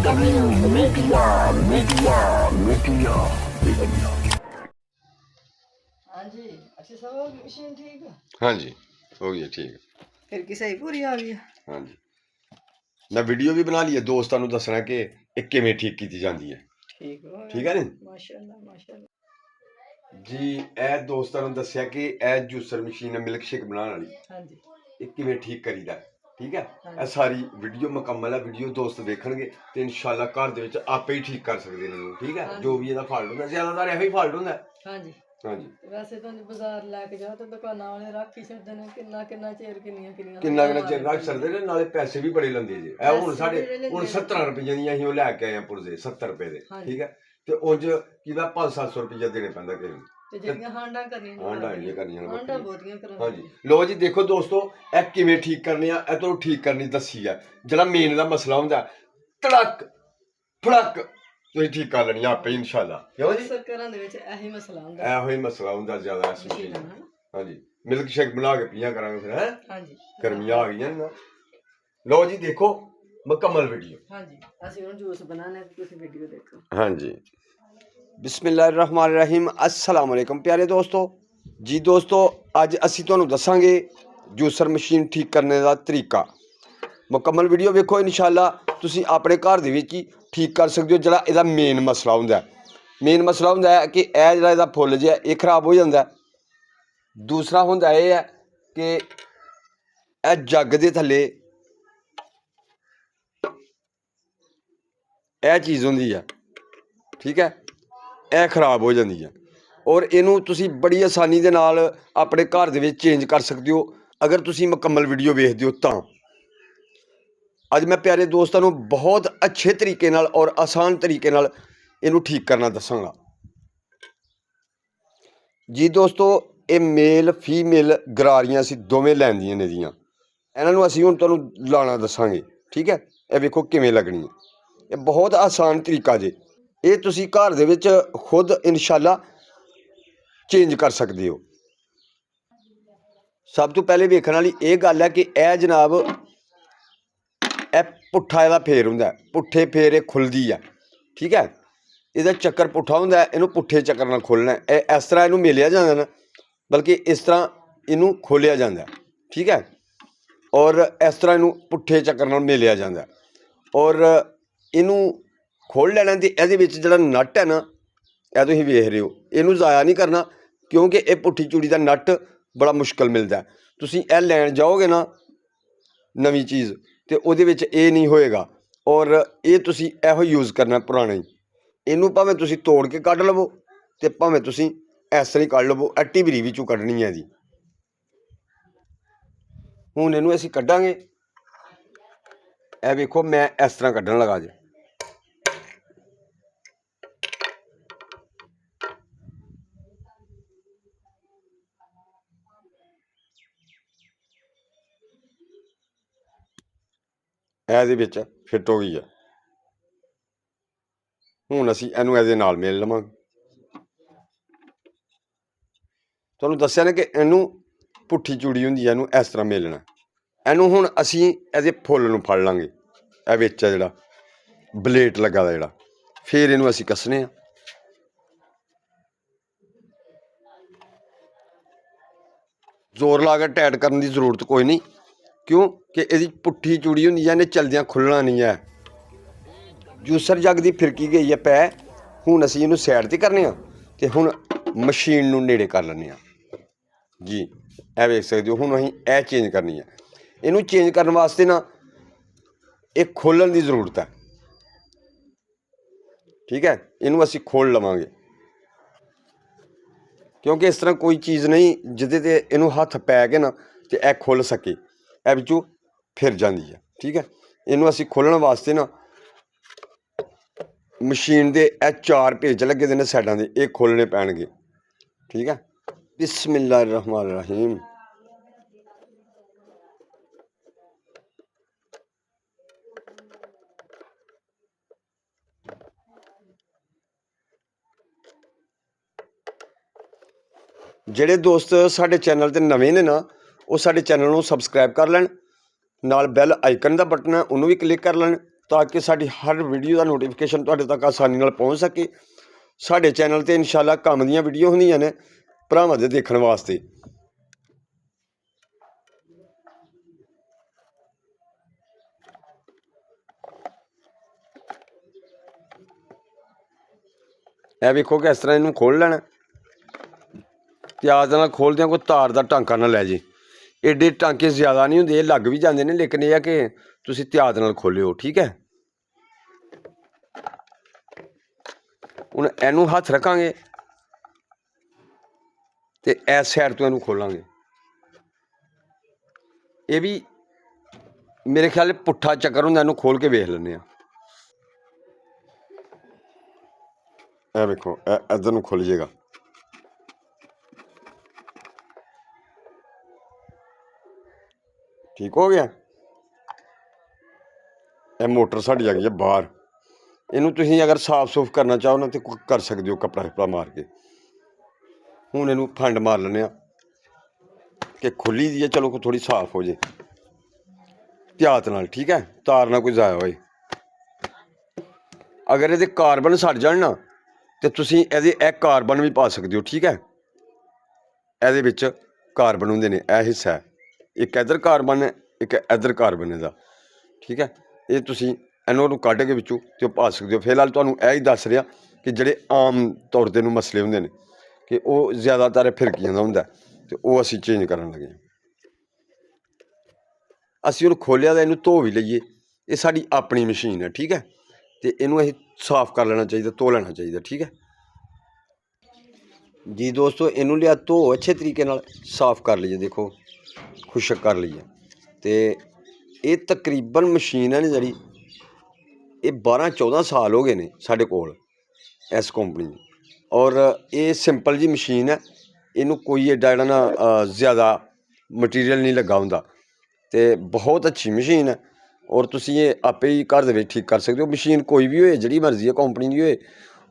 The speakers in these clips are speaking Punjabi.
हाँ जी, अच्छी सब होगी मशीन ठीक है। हाँ जी हो गई ठीक है। फिर की सही पूरी आ गई है। हाँ जी मैं वीडियो भी बना ली है दोस्तों को दसना कि एक किवें ठीक की जाती है। ठीक हो गया। ठीक है नी माशाल्लाह माशाल्लाह जी। ए दोस्तों को दसिया कि ए जूसर मशीन मिल्क शेक बनाने वाली हाँ जी ਇਹ ਕਿਵੇਂ ਠੀਕ ਕਰੀਦਾ ਠੀਕ ਹੈ। ਹਾਂਜੀ। ਇਹ ਸਾਰੀ ਵੀਡੀਓ ਮੁਕੰਮਲ ਹੈ ਵੀਡੀਓ ਦੋਸਤ ਦੇਖਣਗੇ ਤੇ ਇਨਸ਼ਾਅੱਲਾ ਘਰ ਦੇ ਵਿੱਚ ਆਪੇ ਹੀ ਠੀਕ ਕਰ ਸਕਦੇ ਨੇ ਇਹਨੂੰ ਠੀਕ ਹੈ। ਹਾਂਜੀ। ਜੋ ਵੀ ਇਹਦਾ ਫਾਲਟ ਹੁੰਦਾ ਜ਼ਿਆਦਾਤਰ ਇਹੋ ਹੀ ਫਾਲਟ ਹੁੰਦਾ हाँ जी ਹਾਂਜੀ। वैसे तो बाजार लैके जाओ तो दुकाना वाले रख ही छड्डे ने किन्ना किन्ना चेर किन्नियां किन्नियां ਕਿੰਨਾ ਕਿੰਨਾ ਚਿਰ ਰੱਖ ਸਕਦੇ ਨੇ ਨਾਲੇ ਪੈਸੇ ਵੀ ਬੜੇ ਲੈਂਦੇ ਜੇ ਇਹ ਹੁਣ ਪੈਸੇ ਸਾਡੇ ਬੜੇ ਲੈਂਦੇ ਹੁਣ ਨੇ। 70 ਰੁਪਏ ਦੀਆਂ ਅਸੀਂ ਉਹ ਲੈ ਕੇ ਆਏ ਆ ਪੁਰਜ਼ੇ 70 ਰੁਪਏ ਦੇ ਹਾਂਜੀ। ਠੀਕ ਹੈ। ਤੇ ਉਂਝ ਕਿਹਦਾ 500-700 ਰੁਪਏ ਦੇਣੇ ਪੈਂਦਾ ਕਿਸੇ ਨੂੰ। ਤੇ ਜਿਹੜੀਆਂ ਹਾਂਡਾ ਕਰਨੀਆਂ ਹਾਂਡਾ ਜਿਹੜੀਆਂ ਕਰਨੀਆਂ ਨੇ ਹਾਂਡਾ ਬੱਕਰੀਆਂ। ਬਹੁਤੀਆਂ ਕਰਾਉਂਦੇ ਹਾਂਜੀ ਲੋ ਜੀ ਦੇਖੋ ਦੋਸਤੋ ਇਹ ਕਿਵੇਂ ਠੀਕ ਕਰਨੀ ਆ ਇਹ ਤੁਹਾਨੂੰ ਠੀਕ ਕਰਨੀ ਦੱਸੀ ਆ। ਜਿਹੜਾ ਮੇਨ ਦਾ ਮਸਲਾ ਹੁੰਦਾ ਧੜਕ ਫੜਕ ਤੁਸੀਂ ਠੀਕ ਕਰ ਲੈਣੀ ਆ ਆਪੇ ਹੀ ਇਨਸ਼ਾਅੱਲਾ ਕਿਉਂ ਜੀ। ਅਕਸਰ ਘਰਾਂ ਦੇ ਵਿੱਚ ਇਹੀ ਮਸਲਾ ਹੁੰਦਾ ਇਹੋ ਹੀ ਮਸਲਾ ਹੁੰਦਾ ਜ਼ਿਆਦਾ ਇਸ ਮਸ਼ੀਨ ਮਸ਼ੀਨਾਂ ਦਾ। ਨਾਲ। ਹਾਂਜੀ ਮਿਲਕ ਸ਼ੇਕ ਬਣਾ ਕੇ ਪੀਆ ਕਰਾਂਗੇ ਫਿਰ ਹੈ। ਹਾਂਜੀ ਗਰਮੀਆਂ ਆ ਗਈਆਂ ਨਾ। ਲੋ ਜੀ ਦੇਖੋ ਮੁਕੰਮਲ ਵੀਡੀਓ। ਹਾਂਜੀ ਅਸੀਂ ਹੁਣ ਜੂਸ ਬਣਾਉਣਾ ਹੈ ਤੁਸੀਂ ਵੀਡੀਓ ਦੇਖੋ। ਹਾਂਜੀ ਬਿਸमिल्लाहिर्रहमानिर्रहीम अस्सलाम वालेकुम प्यारे दोस्तों जी। दोस्तों अज असी तुहानू दसांगे जूसर मशीन ठीक करने का तरीका। मुकम्मल वीडियो वेखो इंशाअल्लाह तुसी अपने घर दे विच ही ठीक कर सकते हो। जिहड़ा इहदा मेन मसला हुंदा है मेन मसला हुंदा है कि यह जिहड़ा इहदा फुੱਲ जिहा ये खराब हो जाता है। दूसरा हुंदा यह है कि यह जग दे थल्ले यह चीज़ हुंदी है ठीक है ਇਹ ਖਰਾਬ ਹੋ ਜਾਂਦੀ ਹੈ ਔਰ ਇਹਨੂੰ ਤੁਸੀਂ ਬੜੀ ਆਸਾਨੀ ਦੇ ਨਾਲ ਆਪਣੇ ਘਰ ਦੇ ਵਿੱਚ ਚੇਂਜ ਕਰ ਸਕਦੇ ਹੋ ਅਗਰ ਤੁਸੀਂ ਮੁਕੰਮਲ ਵੀਡੀਓ ਵੇਖਦੇ ਹੋ ਤਾਂ। ਅੱਜ ਮੈਂ ਪਿਆਰੇ ਦੋਸਤਾਂ ਨੂੰ ਬਹੁਤ ਅੱਛੇ ਤਰੀਕੇ ਨਾਲ ਔਰ ਆਸਾਨ ਤਰੀਕੇ ਨਾਲ ਇਹਨੂੰ ਠੀਕ ਕਰਨਾ ਦੱਸਾਂਗਾ ਜੀ। ਦੋਸਤੋ ਇਹ ਮੇਲ ਫੀਮੇਲ ਗਰਾਰੀਆਂ ਅਸੀਂ ਦੋਵੇਂ ਲੈਂਦੀਆਂ ਨੇ ਦੀਆਂ। ਇਹਨਾਂ ਨੂੰ ਅਸੀਂ ਹੁਣ ਤੁਹਾਨੂੰ ਲਾਣਾ ਦੱਸਾਂਗੇ ਠੀਕ ਹੈ। ਇਹ ਵੇਖੋ ਕਿਵੇਂ ਲੱਗਣੀ ਹੈ। ਇਹ ਬਹੁਤ ਆਸਾਨ ਤਰੀਕਾ ਜੇ ਇਹ ਤੁਸੀਂ ਘਰ ਦੇ ਵਿੱਚ ਖੁਦ ਇਨਸ਼ਾਅੱਲਾ ਚੇਂਜ ਕਰ ਸਕਦੇ ਹੋ। ਸਭ ਤੋਂ ਪਹਿਲੇ ਵੇਖਣ ਵਾਲੀ ਇਹ ਗੱਲ ਹੈ ਕਿ ਇਹ ਜਨਾਬ ਇਹ ਪੁੱਠਾ ਇਹਦਾ ਫੇਰ ਹੁੰਦਾ ਪੁੱਠੇ ਫੇਰ ਇਹ ਖੁੱਲਦੀ ਆ ਠੀਕ ਹੈ। ਇਹਦਾ ਚੱਕਰ ਪੁੱਠਾ ਹੁੰਦਾ ਇਹਨੂੰ ਪੁੱਠੇ ਚੱਕਰ ਨਾਲ ਖੋਲ੍ਹਣਾ। ਇਹ ਇਸ ਤਰ੍ਹਾਂ ਇਹਨੂੰ ਮੇਲਿਆ ਜਾਂਦਾ ਨਾ ਬਲਕਿ ਇਸ ਤਰ੍ਹਾਂ ਇਹਨੂੰ ਖੋਲ੍ਹਿਆ ਜਾਂਦਾ ਠੀਕ ਹੈ। ਔਰ ਇਸ ਤਰ੍ਹਾਂ ਇਹਨੂੰ ਪੁੱਠੇ ਚੱਕਰ ਨਾਲ ਮੇਲਿਆ ਜਾਂਦਾ ਔਰ ਇਹਨੂੰ ਖੋਲ੍ਹ ਲੈਣਾ। ਤੇ ਇਹਦੇ ਵਿੱਚ ਜਿਹੜਾ ਨਟ ਹੈ ਨਾ ਇਹ ਤੁਸੀਂ ਵੇਖ ਰਹੇ ਹੋ ਇਹਨੂੰ ਜ਼ਾਇਆ ਨਹੀਂ ਕਰਨਾ ਕਿਉਂਕਿ ਇਹ ਪੁੱਠੀ ਚੂੜੀ ਦਾ ਨਟ ਬੜਾ ਮੁਸ਼ਕਲ ਮਿਲਦਾ। ਤੁਸੀਂ ਇਹ ਲੈਣ ਜਾਓਗੇ ਨਾ ਨਵੀਂ ਚੀਜ਼ ਤੇ ਉਹਦੇ ਵਿੱਚ ਇਹ ਨਹੀਂ ਹੋਏਗਾ ਔਰ ਇਹ ਤੁਸੀਂ ਇਹੋ ਯੂਜ਼ ਕਰਨਾ ਪੁਰਾਣਾ ਹੀ। ਇਹਨੂੰ ਭਾਵੇਂ ਤੁਸੀਂ ਤੋੜ ਕੇ ਕੱਢ ਲਵੋ ਤੇ ਭਾਵੇਂ ਤੁਸੀਂ ਇਸ ਤਰ੍ਹਾਂ ਹੀ ਕੱਢ ਲਵੋ। ਐਟੀ ਬਰੀ ਵਿੱਚੋਂ ਕੱਢਣੀ ਹੈ ਜੀ। ਹੁਣ ਇਹਨੂੰ ਅਸੀਂ ਕੱਢਾਂਗੇ। ਇਹ ਵੇਖੋ ਮੈਂ ਇਸ ਤਰ੍ਹਾਂ ਕੱਢਣ ਲੱਗਾ ਜੀ। ਇਹਦੇ ਵਿੱਚ ਫਿੱਟ ਹੋ ਗਈ ਹੈ। ਹੁਣ ਅਸੀਂ ਇਹਨੂੰ ਇਹਦੇ ਨਾਲ ਮੇਲ ਲਵਾਂਗੇ। ਤੁਹਾਨੂੰ ਦੱਸਿਆ ਨਾ ਕਿ ਇਹਨੂੰ ਪੁੱਠੀ ਚੂੜੀ ਹੁੰਦੀ ਹੈ ਇਹਨੂੰ ਇਸ ਤਰ੍ਹਾਂ ਮੇਲਣਾ। ਇਹਨੂੰ ਹੁਣ ਅਸੀਂ ਇਹਦੇ ਫੁੱਲ ਨੂੰ ਫੜ ਲਾਂਗੇ। ਇਹ ਵਿੱਚ ਆ ਜਿਹੜਾ ਬਲੇਟ ਲੱਗਾ ਦਾ ਜਿਹੜਾ ਫਿਰ ਇਹਨੂੰ ਅਸੀਂ ਕੱਸਣੇ ਆ। ਜ਼ੋਰ ਲਾ ਕੇ ਟਾਈਟ ਕਰਨ ਦੀ ਜ਼ਰੂਰਤ ਕੋਈ ਨਹੀਂ ਕਿਉਂਕਿ ਇਹਦੀ ਪੁੱਠੀ ਚੂੜੀ ਹੁੰਦੀ ਹੈ ਇਹਨੇ ਚਲਦਿਆਂ ਖੁੱਲ੍ਹਣਾ ਨਹੀਂ ਹੈ। ਜੂਸਰ ਜੱਗ ਦੀ ਫਿਰਕੀ ਗਈ ਹੈ ਪੈ। ਹੁਣ ਅਸੀਂ ਇਹਨੂੰ ਸਾਈਡ 'ਤੇ ਕਰਨੇ ਆ ਅਤੇ ਹੁਣ ਮਸ਼ੀਨ ਨੂੰ ਨੇੜੇ ਕਰ ਲੈਂਦੇ ਹਾਂ ਜੀ। ਇਹ ਵੇਖ ਸਕਦੇ ਹੋ ਹੁਣ ਅਸੀਂ ਇਹ ਚੇਂਜ ਕਰਨੀ ਹੈ। ਇਹਨੂੰ ਚੇਂਜ ਕਰਨ ਵਾਸਤੇ ਨਾ ਇਹ ਖੋਲ੍ਹਣ ਦੀ ਜ਼ਰੂਰਤ ਹੈ ਠੀਕ ਹੈ। ਇਹਨੂੰ ਅਸੀਂ ਖੋਲ੍ਹ ਲਵਾਂਗੇ ਕਿਉਂਕਿ ਇਸ ਤਰ੍ਹਾਂ ਕੋਈ ਚੀਜ਼ ਨਹੀਂ ਜਿਹਦੇ 'ਤੇ ਇਹਨੂੰ ਹੱਥ ਪੈ ਕੇ ਨਾ ਅਤੇ ਇਹ ਖੁੱਲ੍ਹ ਸਕੇ। ਇਹ ਵਿੱਚੋਂ ਫਿਰ ਜਾਂਦੀ ਹੈ ਠੀਕ ਹੈ। ਇਹਨੂੰ ਅਸੀਂ ਖੋਲ੍ਹਣ ਵਾਸਤੇ ਨਾ ਮਸ਼ੀਨ ਦੇ ਇਹ 4 ਪੇਚ ਲੱਗੇ ਦੇ ਨੇ ਸਾਈਡਾਂ ਦੇ ਇਹ ਖੋਲ੍ਹਣੇ ਪੈਣਗੇ ਠੀਕ ਹੈ। ਬਿਸमिल्लाहिर्रहमानिर्रहीम। ਜਿਹੜੇ ਦੋਸਤ ਸਾਡੇ ਚੈਨਲ 'ਤੇ ਨਵੇਂ ਨੇ ਨਾ ਉਹ ਸਾਡੇ ਚੈਨਲ ਨੂੰ ਸਬਸਕ੍ਰਾਈਬ ਕਰ ਲੈਣ ਨਾਲ ਬੈਲ ਆਈਕਨ ਦਾ ਬਟਨ ਹੈ ਉਹਨੂੰ ਵੀ ਕਲਿੱਕ ਕਰ ਲੈਣ ਤਾਂ ਕਿ ਸਾਡੀ ਹਰ ਵੀਡੀਓ ਦਾ ਨੋਟੀਫਿਕੇਸ਼ਨ ਤੁਹਾਡੇ ਤੱਕ ਆਸਾਨੀ ਨਾਲ ਪਹੁੰਚ ਸਕੇ। ਸਾਡੇ ਚੈਨਲ 'ਤੇ ਇਨਸ਼ਾਅੱਲਾ ਕੰਮ ਦੀਆਂ ਵੀਡੀਓ ਹੁੰਦੀਆਂ ਨੇ ਭਰਾਵਾਂ ਦੇ ਦੇਖਣ ਵਾਸਤੇ। ਇਹ ਵੇਖੋ ਕਿ ਇਸ ਤਰ੍ਹਾਂ ਇਹਨੂੰ ਖੋਲ੍ਹ ਲੈਣਾ। ਪਿਆਜ਼ ਨਾਲ ਖੋਲ੍ਹਦਿਆਂ ਕੋਈ ਤਾਰ ਦਾ ਟਾਂਕਾ ਨਾ ਲੈ ਜੇ। ਐਡੇ ਟਾਂਕੇ ਜ਼ਿਆਦਾ ਨਹੀਂ ਹੁੰਦੇ, ਇਹ ਲੱਗ ਵੀ ਜਾਂਦੇ ਨੇ, ਲੇਕਿਨ ਇਹ ਆ ਕਿ ਤੁਸੀਂ ਧਿਆਨ ਨਾਲ ਖੋਲ੍ਹਿਓ, ਠੀਕ ਹੈ। ਹੁਣ ਇਹਨੂੰ ਹੱਥ ਰੱਖਾਂਗੇ ਤੇ ਇਸ ਸਾਈਡ ਤੋਂ ਇਹਨੂੰ ਖੋਲਾਂਗੇ। ਇਹ ਵੀ ਮੇਰੇ ਖਿਆਲ ਪੁੱਠਾ ਚੱਕਰ ਹੁੰਦਾ, ਇਹਨੂੰ ਖੋਲ ਕੇ ਵੇਖ ਲੈਂਦੇ ਹਾਂ। ਇਹ ਵੇਖੋ ਇੱਧਰ ਨੂੰ ਖੁੱਲ ਜਾਏਗਾ। ਠੀਕ ਹੋ ਗਿਆ। ਇਹ ਮੋਟਰ ਸਾਡੀ ਆ ਗਈ ਹੈ ਬਾਹਰ। ਇਹਨੂੰ ਤੁਸੀਂ ਅਗਰ ਸਾਫ਼ ਸੁਫ ਕਰਨਾ ਚਾਹੋ ਨਾ ਤਾਂ ਕਰ ਸਕਦੇ ਹੋ, ਕੱਪੜਾ ਕੱਪੜਾ ਮਾਰ ਕੇ। ਹੁਣ ਇਹਨੂੰ ਫੰਡ ਮਾਰ ਲੈਂਦੇ ਹਾਂ ਕਿ ਖੁੱਲੀ ਦੀ ਹੈ, ਚਲੋ ਥੋੜ੍ਹੀ ਸਾਫ਼ ਹੋ ਜੇ ਧਿਆਨ ਨਾਲ, ਠੀਕ ਹੈ। ਤਾਰ ਨਾ ਕੋਈ ਜ਼ਾਇਆ ਹੋਏ। ਅਗਰ ਇਹਦੇ ਕਾਰਬਨ ਸੜ ਜਾਣ ਨਾ ਤਾਂ ਤੁਸੀਂ ਇਹਦੇ ਇਹ ਕਾਰਬਨ ਵੀ ਪਾ ਸਕਦੇ ਹੋ, ਠੀਕ ਹੈ। ਇਹਦੇ ਵਿੱਚ ਕਾਰਬਨ ਹੁੰਦੇ ਨੇ, ਇਹ ਹਿੱਸਾ ਹੈ, ਇੱਕ ਇੱਧਰ ਕਾਰਬਨ ਹੈ, ਇੱਕ ਇੱਧਰ ਕਾਰਬਨ ਇਹਦਾ, ਠੀਕ ਹੈ। ਇਹ ਤੁਸੀਂ ਇਹਨੂੰ ਕੱਢ ਕੇ ਵਿੱਚੋਂ ਅਤੇ ਉਹ ਪਾ ਸਕਦੇ ਹੋ। ਫਿਲਹਾਲ ਤੁਹਾਨੂੰ ਇਹ ਹੀ ਦੱਸ ਰਿਹਾ ਕਿ ਜਿਹੜੇ ਆਮ ਤੌਰ 'ਤੇ ਨੂੰ ਮਸਲੇ ਹੁੰਦੇ ਨੇ ਕਿ ਉਹ ਜ਼ਿਆਦਾਤਰ ਫਿਰਕੀਆਂ ਦਾ ਹੁੰਦਾ ਅਤੇ ਉਹ ਅਸੀਂ ਚੇਂਜ ਕਰਨ ਲੱਗੇ ਹਾਂ। ਅਸੀਂ ਉਹਨੂੰ ਖੋਲ੍ਹਿਆ ਤਾਂ ਇਹਨੂੰ ਧੋ ਵੀ ਲਈਏ। ਇਹ ਸਾਡੀ ਆਪਣੀ ਮਸ਼ੀਨ ਹੈ, ਠੀਕ ਹੈ। ਅਤੇ ਇਹਨੂੰ ਅਸੀਂ ਸਾਫ਼ ਕਰ ਲੈਣਾ ਚਾਹੀਦਾ, ਧੋ ਲੈਣਾ ਚਾਹੀਦਾ, ਠੀਕ ਹੈ ਜੀ ਦੋਸਤੋ। ਇਹਨੂੰ ਲਿਆ ਧੋ ਅੱਛੇ ਤਰੀਕੇ ਨਾਲ ਸਾਫ਼ ਕਰ ਲਈਏ, ਦੇਖੋ ਖੁਸ਼ਕ ਕਰ ਲਈਏ। ਅਤੇ ਇਹ ਤਕਰੀਬਨ ਮਸ਼ੀਨ ਹੈ ਨਾ ਜਿਹੜੀ, ਇਹ 12-14 ਸਾਲ ਹੋ ਗਏ ਨੇ ਸਾਡੇ ਕੋਲ ਇਸ ਕੰਪਨੀ ਦੀ। ਔਰ ਇਹ ਸਿੰਪਲ ਜੀ ਮਸ਼ੀਨ ਹੈ, ਇਹਨੂੰ ਕੋਈ ਐਡਾ ਜਿਹੜਾ ਨਾ ਜ਼ਿਆਦਾ ਮਟੀਰੀਅਲ ਨਹੀਂ ਲੱਗਾ ਹੁੰਦਾ, ਅਤੇ ਬਹੁਤ ਅੱਛੀ ਮਸ਼ੀਨ ਹੈ। ਔਰ ਤੁਸੀਂ ਇਹ ਆਪੇ ਹੀ ਘਰ ਦੇ ਵਿੱਚ ਠੀਕ ਕਰ ਸਕਦੇ ਹੋ। ਮਸ਼ੀਨ ਕੋਈ ਵੀ ਹੋਏ, ਜਿਹੜੀ ਮਰਜ਼ੀ ਹੈ ਕੰਪਨੀ ਦੀ ਹੋਏ,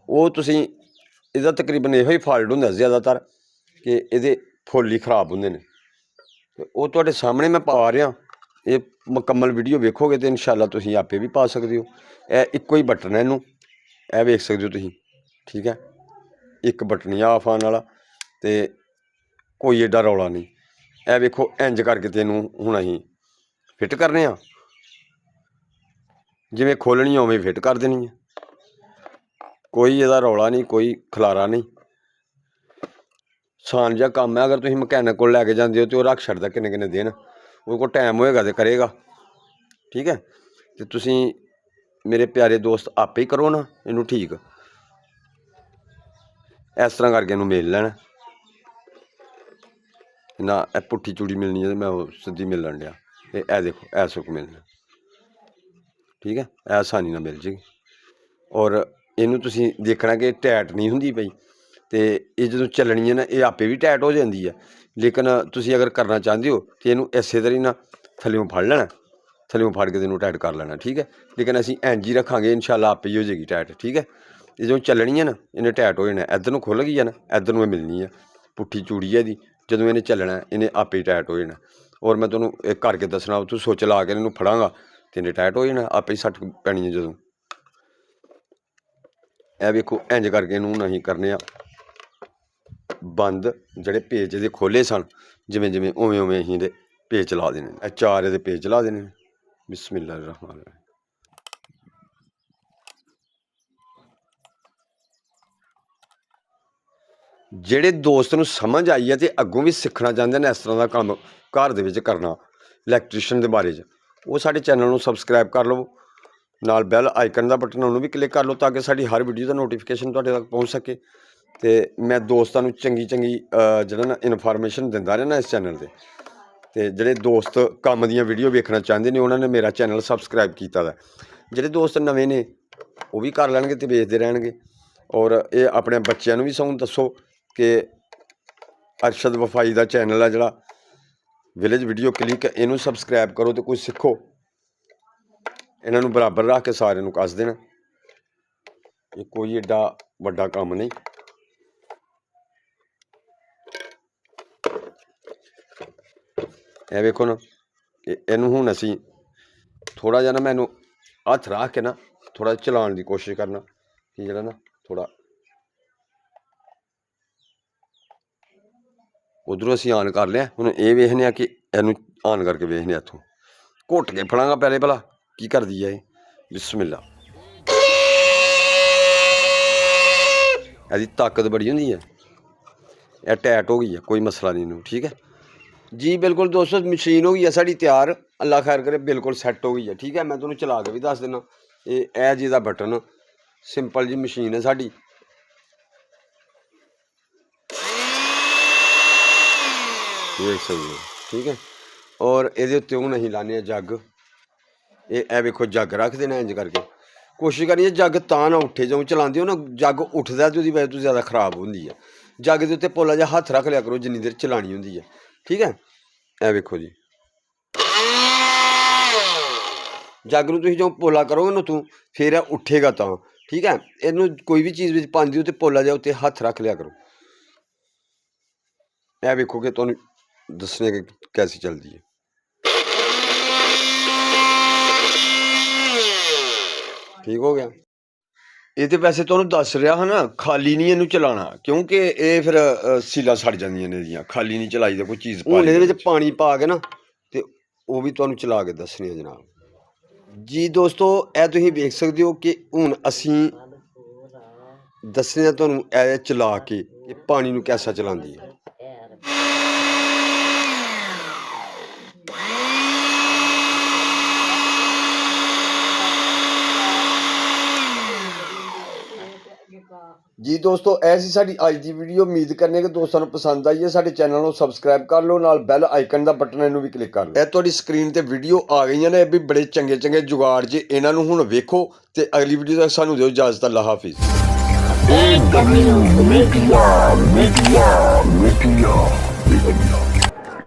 ਉਹ ਤੁਸੀਂ ਇਹਦਾ ਤਕਰੀਬਨ ਇਹੋ ਹੀ ਫਾਲਟ ਹੁੰਦਾ ਜ਼ਿਆਦਾਤਰ ਕਿ ਇਹਦੇ ਫੁੱਲ ਹੀ ਖ਼ਰਾਬ ਹੁੰਦੇ ਨੇ। ਅਤੇ ਉਹ ਤੁਹਾਡੇ ਸਾਹਮਣੇ ਮੈਂ ਪਾ ਰਿਹਾ। ਇਹ ਮੁਕੰਮਲ ਵੀਡੀਓ ਵੇਖੋਗੇ ਤਾਂ ਇਨਸ਼ਾਅੱਲਾ ਤੁਸੀਂ ਆਪੇ ਵੀ ਪਾ ਸਕਦੇ ਹੋ। ਇਹ ਇੱਕੋ ਹੀ ਬਟਨ ਹੈ, ਇਹਨੂੰ ਇਹ ਵੇਖ ਸਕਦੇ ਹੋ ਤੁਸੀਂ, ਠੀਕ ਹੈ। ਇੱਕ ਬਟਨ ਆਫ ਆਨ ਵਾਲਾ, ਅਤੇ ਕੋਈ ਐਡਾ ਰੌਲਾ ਨਹੀਂ। ਇਹ ਵੇਖੋ ਇੰਝ ਕਰਕੇ ਤੇ ਇਹਨੂੰ ਹੁਣ ਅਸੀਂ ਫਿੱਟ ਕਰਨੇ ਆ। ਜਿਵੇਂ ਖੋਲ੍ਹਣੀ ਉਵੇਂ ਫਿੱਟ ਕਰ ਦੇਣੀ ਹੈ, ਕੋਈ ਇਹਦਾ ਰੌਲਾ ਨਹੀਂ, ਕੋਈ ਖਲਾਰਾ ਨਹੀਂ। ਆਸਾਨ ਜਿਹਾ ਕੰਮ ਹੈ। ਅਗਰ ਤੁਸੀਂ ਮਕੈਨਿਕ ਕੋਲ ਲੈ ਕੇ ਜਾਂਦੇ ਹੋ ਤਾਂ ਉਹ ਰੱਖ ਛੱਡਦਾ ਕਿੰਨੇ ਦਿਨ, ਉਹ ਕੋਲ ਟਾਈਮ ਹੋਏਗਾ ਤਾਂ ਕਰੇਗਾ, ਠੀਕ ਹੈ। ਅਤੇ ਤੁਸੀਂ ਮੇਰੇ ਪਿਆਰੇ ਦੋਸਤ ਆਪੇ ਹੀ ਕਰੋ ਨਾ ਇਹਨੂੰ ਠੀਕ। ਇਸ ਤਰ੍ਹਾਂ ਕਰਕੇ ਇਹਨੂੰ ਮੇਲ ਲੈਣਾ ਨਾ। ਇਹ ਪੁੱਠੀ ਚੂੜੀ ਮਿਲਣੀ ਹੈ, ਮੈਂ ਉਹ ਸਿੱਧੀ ਮਿਲਣ ਡਿਆ। ਇਹ ਦੇਖੋ ਇਹ ਸੁੱਕ ਮਿਲਣਾ, ਠੀਕ ਹੈ। ਇਹ ਆਸਾਨੀ ਨਾਲ ਮਿਲ ਜਾਏਗੀ। ਔਰ ਇਹਨੂੰ ਤੁਸੀਂ ਦੇਖਣਾ ਕਿ ਟੈਟ ਨਹੀਂ ਹੁੰਦੀ ਪਈ, ਅਤੇ ਇਹ ਜਦੋਂ ਚੱਲਣੀ ਹੈ ਨਾ ਇਹ ਆਪੇ ਵੀ ਟੈਟ ਹੋ ਜਾਂਦੀ ਹੈ। ਲੇਕਿਨ ਤੁਸੀਂ ਅਗਰ ਕਰਨਾ ਚਾਹੁੰਦੇ ਹੋ ਤਾਂ ਇਹਨੂੰ ਇਸੇ ਤਰ੍ਹਾਂ ਨਾ ਥੱਲਿਓਂ ਫੜ ਲੈਣਾ, ਥੱਲਿਓਂ ਫੜ ਕੇ ਇਹਨੂੰ ਟੈਟ ਕਰ ਲੈਣਾ, ਠੀਕ ਹੈ। ਲੇਕਿਨ ਅਸੀਂ ਇੰਝ ਹੀ ਰੱਖਾਂਗੇ, ਇਨਸ਼ਾਅੱਲਾ ਆਪੇ ਹੀ ਹੋ ਜਾਏਗੀ ਟੈਟ, ਠੀਕ ਹੈ। ਇਹ ਜਦੋਂ ਚੱਲਣੀ ਹੈ ਨਾ ਇਹਨੇ ਟੈਟ ਹੋ ਜਾਣਾ। ਇੱਧਰ ਨੂੰ ਖੁੱਲ੍ਹ ਗਈ ਹੈ ਨਾ, ਇੱਧਰ ਨੂੰ ਇਹ ਮਿਲਣੀ ਹੈ, ਪੁੱਠੀ ਚੂੜੀ ਹੈ ਇਹਦੀ। ਜਦੋਂ ਇਹਨੇ ਚੱਲਣਾ ਇਹਨੇ ਆਪੇ ਹੀ ਟੈਟ ਹੋ ਜਾਣਾ। ਔਰ ਮੈਂ ਤੁਹਾਨੂੰ ਇਹ ਕਰਕੇ ਦੱਸਣਾ, ਉੱਥੋਂ ਸੁੱਚ ਲਾ ਕੇ ਇਹਨੂੰ ਫੜਾਂਗਾ ਅਤੇ ਇਹਨੇ ਟੈਟ ਹੋ ਜਾਣਾ, ਆਪੇ ਹੀ ਸੱਟ ਪੈਣੀ ਹੈ ਜਦੋਂ। ਇਹ ਵੇਖੋ ਇੰਝ ਕਰਕੇ ਇਹਨੂੰ ਹੁਣ ਅਸੀਂ ਕਰਨੇ ਆ ਬੰਦ। ਜਿਹੜੇ ਪੇਚ ਇਹਦੇ ਖੋਲ੍ਹੇ ਸਨ ਜਿਵੇਂ ਉਵੇਂ ਅਸੀਂ ਇਹਦੇ ਪੇਚ ਲਾ ਦੇਣੇ। ਇਹ 4 ਇਹਦੇ ਪੇਚ ਲਾ ਦੇਣੇ। ਬਿਸਮਿਲ੍ਲਾਹਿਰ ਰਹਿਮਾਨਿਰ ਰਹੀਮ। ਜਿਹੜੇ ਦੋਸਤ ਨੂੰ ਸਮਝ ਆਈ ਹੈ ਅਤੇ ਅੱਗੋਂ ਵੀ ਸਿੱਖਣਾ ਚਾਹੁੰਦੇ ਨੇ ਇਸ ਤਰ੍ਹਾਂ ਦਾ ਕੰਮ ਘਰ ਦੇ ਵਿੱਚ ਕਰਨਾ ਇਲੈਕਟ੍ਰੀਸ਼ਨ ਦੇ ਬਾਰੇ 'ਚ, ਉਹ ਸਾਡੇ ਚੈਨਲ ਨੂੰ ਸਬਸਕ੍ਰਾਈਬ ਕਰ ਲਵੋ। ਨਾਲ ਬੈਲ ਆਈਕਨ ਦਾ ਬਟਨ ਉਹਨੂੰ ਵੀ ਕਲਿੱਕ ਕਰ ਲਓ ਤਾਂ ਕਿ ਸਾਡੀ ਹਰ ਵੀਡੀਓ ਦਾ ਨੋਟੀਫਿਕੇਸ਼ਨ ਤੁਹਾਡੇ ਤੱਕ ਪਹੁੰਚ ਸਕੇ। ਅਤੇ ਮੈਂ ਦੋਸਤਾਂ ਨੂੰ ਚੰਗੀ ਜਿਹੜਾ ਨਾ ਇਨਫੋਰਮੇਸ਼ਨ ਦਿੰਦਾ ਰਹਿਣਾ ਇਸ ਚੈਨਲ 'ਤੇ। ਅਤੇ ਜਿਹੜੇ ਦੋਸਤ ਕੰਮ ਦੀਆਂ ਵੀਡੀਓ ਵੇਖਣਾ ਚਾਹੁੰਦੇ ਨੇ ਉਹਨਾਂ ਨੇ ਮੇਰਾ ਚੈਨਲ ਸਬਸਕ੍ਰਾਈਬ ਕੀਤਾ ਦਾ। ਜਿਹੜੇ ਦੋਸਤ ਨਵੇਂ ਨੇ ਉਹ ਵੀ ਕਰ ਲੈਣਗੇ ਅਤੇ ਵੇਖਦੇ ਰਹਿਣਗੇ। ਔਰ ਇਹ ਆਪਣੇ ਬੱਚਿਆਂ ਨੂੰ ਵੀ ਸਗੋਂ ਦੱਸੋ ਕਿ ਅਰਸ਼ਦ ਵਫਾਈ ਦਾ ਚੈਨਲ ਹੈ ਜਿਹੜਾ ਵਿਲੇਜ ਵੀਡੀਓ ਕਲਿੱਕ, ਇਹਨੂੰ ਸਬਸਕ੍ਰਾਈਬ ਕਰੋ ਅਤੇ ਕੁਝ ਸਿੱਖੋ। ਇਹਨਾਂ ਨੂੰ ਬਰਾਬਰ ਰੱਖ ਕੇ ਸਾਰਿਆਂ ਨੂੰ ਕੱਸ ਦੇਣਾ। ਇਹ ਕੋਈ ਐਡਾ ਵੱਡਾ ਕੰਮ ਨਹੀਂ। ਇਹ ਵੇਖੋ ਨਾ ਕਿ ਇਹਨੂੰ ਹੁਣ ਅਸੀਂ ਥੋੜ੍ਹਾ ਜਿਹਾ ਨਾ ਮੈਂ ਇਹਨੂੰ ਹੱਥ ਰੱਖ ਕੇ ਨਾ ਥੋੜਾ ਚਲਾਉਣ ਦੀ ਕੋਸ਼ਿਸ਼ ਕਰਨਾ ਕਿ ਜਿਹੜਾ ਨਾ ਥੋੜਾ ਉਧਰੋਂ ਅਸੀਂ ਆਨ ਕਰ ਲਿਆ। ਹੁਣ ਇਹ ਵੇਖਦੇ ਆ ਕਿ ਇਹਨੂੰ ਆਨ ਕਰਕੇ ਵੇਖਦੇ ਆ ਇੱਥੋਂ ਘੁੱਟ ਕੇ ਫੜਾਂਗਾ ਪਹਿਲੇ ਭਲਾ ਕੀ ਕਰਦੀ ਹੈ ਇਹ। ਬਿਸਮਿਲ੍ਲਾ। ਇਹਦੀ ਤਾਕਤ ਬੜੀ ਹੁੰਦੀ ਹੈ। ਇਹ ਟੈਟ ਹੋ ਗਈ ਹੈ, ਕੋਈ ਮਸਲਾ ਨਹੀਂ ਇਹਨੂੰ। ਠੀਕ ਹੈ ਜੀ, ਬਿਲਕੁਲ ਦੋਸਤੋ ਮਸ਼ੀਨ ਹੋ ਗਈ ਹੈ ਸਾਡੀ ਤਿਆਰ। ਅੱਲਾ ਖੈਰ ਕਰੇ, ਬਿਲਕੁਲ ਸੈੱਟ ਹੋ ਗਈ ਹੈ। ਠੀਕ ਹੈ, ਮੈਂ ਤੁਹਾਨੂੰ ਚਲਾ ਕੇ ਵੀ ਦੱਸ ਦਿੰਦਾ। ਇਹ ਜੀ ਦਾ ਬਟਨ, ਸਿੰਪਲ ਜੀ ਮਸ਼ੀਨ ਹੈ ਸਾਡੀ। ਦੇਖ ਸਕਦੇ ਹੋ। ਠੀਕ ਹੈ, ਔਰ ਇਹਦੇ ਉੱਤੇ ਹੁਣ ਅਸੀਂ ਲਾਉਂਦੇ ਹਾਂ ਜੱਗ। ਇਹ ਵੇਖੋ ਜੱਗ ਰੱਖ ਦੇਣਾ ਇੰਜ ਕਰਕੇ। ਕੋਸ਼ਿਸ਼ ਕਰੀਏ ਜੱਗ ਤਾਂ ਨਾ ਉੱਠੇ, ਜਦੋਂ ਚਲਾਉਂਦੇ ਹੋ ਨਾ ਜੱਗ ਉੱਠਦਾ ਤੇ ਉਹਦੀ ਵਜ੍ਹਾ ਤੋਂ ਜ਼ਿਆਦਾ ਖ਼ਰਾਬ ਹੁੰਦੀ ਹੈ। ਜੱਗ ਦੇ ਉੱਤੇ ਪੋਲਾ ਜਿਹਾ ਹੱਥ ਰੱਖ ਲਿਆ ਕਰੋ ਜਿੰਨੀ ਦੇਰ ਚਲਾਉਣੀ ਹੁੰਦੀ ਹੈ। ਠੀਕ ਹੈ, ਇਹ ਵੇਖੋ ਜੀ ਜੱਗ ਨੂੰ ਤੁਸੀਂ ਜਦੋਂ ਪੋਲਾ ਕਰੋਗੇ ਨਾ ਤੂੰ ਫਿਰ ਇਹ ਉੱਠੇਗਾ ਤਾਂ। ਠੀਕ ਹੈ, ਇਹਨੂੰ ਕੋਈ ਵੀ ਚੀਜ਼ ਵਿੱਚ ਪਾਉਂਦੇ ਹੋ ਤੇ ਪੋਲਾ ਜਿਹਾ ਉੱਤੇ ਹੱਥ ਰੱਖ ਲਿਆ ਕਰੋ। ਇਹ ਵੇਖੋ ਕਿ ਤੁਹਾਨੂੰ ਦੱਸਣੇ ਕਿ ਕੈਸੀ ਚੱਲਦੀ ਹੈ। ਠੀਕ ਹੋ ਗਿਆ। ਇਹ ਤੇ ਵੈਸੇ ਤੁਹਾਨੂੰ ਦੱਸ ਰਿਹਾ ਹਾਂ ਨਾ, ਖਾਲੀ ਨਹੀਂ ਇਹਨੂੰ ਚਲਾਉਣਾ ਕਿਉਂਕਿ ਇਹ ਫਿਰ ਸੀਲਾ ਸੜ ਜਾਂਦੀਆਂ ਨੇ ਇਹਦੀਆਂ। ਖਾਲੀ ਨਹੀਂ ਚਲਾਈ ਦਾ ਕੋਈ ਚੀਜ਼। ਹੁਣ ਇਹਦੇ ਵਿੱਚ ਪਾਣੀ ਪਾ ਕੇ ਨਾ ਤੇ ਉਹ ਵੀ ਤੁਹਾਨੂੰ ਚਲਾ ਕੇ ਦੱਸਣੀ ਹੈ ਜਨਾਬ ਜੀ। ਦੋਸਤੋ ਇਹ ਤੁਸੀਂ ਵੇਖ ਸਕਦੇ ਹੋ ਕਿ ਹੁਣ ਅਸੀਂ ਦੱਸਦੇ ਹਾਂ ਤੁਹਾਨੂੰ ਇਹ ਚਲਾ ਕੇ ਇਹ ਪਾਣੀ ਨੂੰ ਕੈਸਾ ਚਲਾਉਂਦੀ ਹੈ। ਜੀ ਦੋਸਤੋ ਇਹ ਸੀ ਸਾਡੀ ਅੱਜ ਦੀ ਵੀਡੀਓ। ਉਮੀਦ ਕਰਨੇ ਕਿ ਦੋਸਤਾਂ ਨੂੰ ਪਸੰਦ ਆਈ ਹੈ। ਸਾਡੇ ਚੈਨਲ ਨੂੰ ਸਬਸਕ੍ਰਾਈਬ ਕਰ ਲਓ, ਨਾਲ ਬੈਲ ਆਈਕਨ ਦਾ ਬਟਨ ਇਹਨੂੰ ਵੀ ਕਲਿੱਕ ਕਰ ਲਓ। ਇਹ ਤੁਹਾਡੀ ਸਕਰੀਨ ਤੇ ਵੀਡੀਓ ਆ ਗਈਆਂ ਨੇ, ਇਹ ਵੀ ਬੜੇ ਚੰਗੇ ਚੰਗੇ ਜੁਗਾੜ ਜੇ। ਇਹਨਾਂ ਨੂੰ ਹੁਣ ਵੇਖੋ ਤੇ ਅਗਲੀ ਵੀਡੀਓ ਤੱਕ ਸਾਨੂੰ ਦਿਓ ਇਜਾਜ਼ਤ। ਅੱਲਾ ਹਾਫਿਜ਼। AW Media.